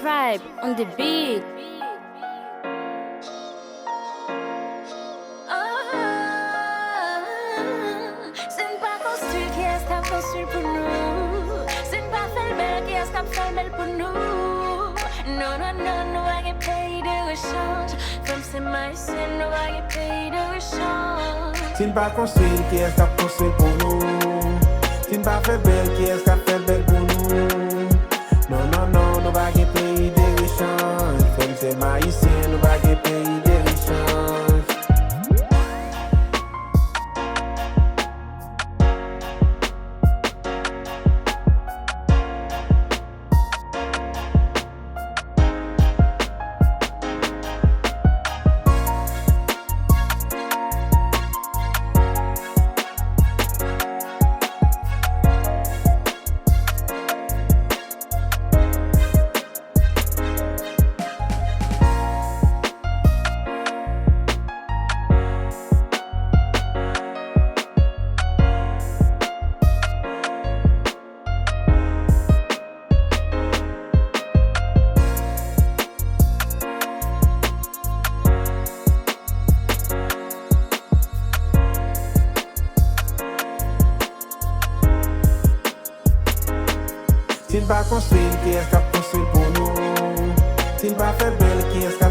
vibe on the beat. C'est pas construit qui est-ce qu'a construit pour nous. C'est pas fait le bel qui est-ce qu'a fait le bel pour nous. Non, non, non, nous va get paid de rechange. Comme c'est maïsien, nous va get paid de rechange. Sin pa konstruit ki es ka konstruit pou nou. Sin pa fe bel ki es ka fe bel pou nou. Non, non, non, nou va gen peyi de rechanj. Fem se maïsien, nou va gen peyi de rechanj. Sin pa konstruit ki es ka konstruit pou nou. Sin pa fe bel ki es ka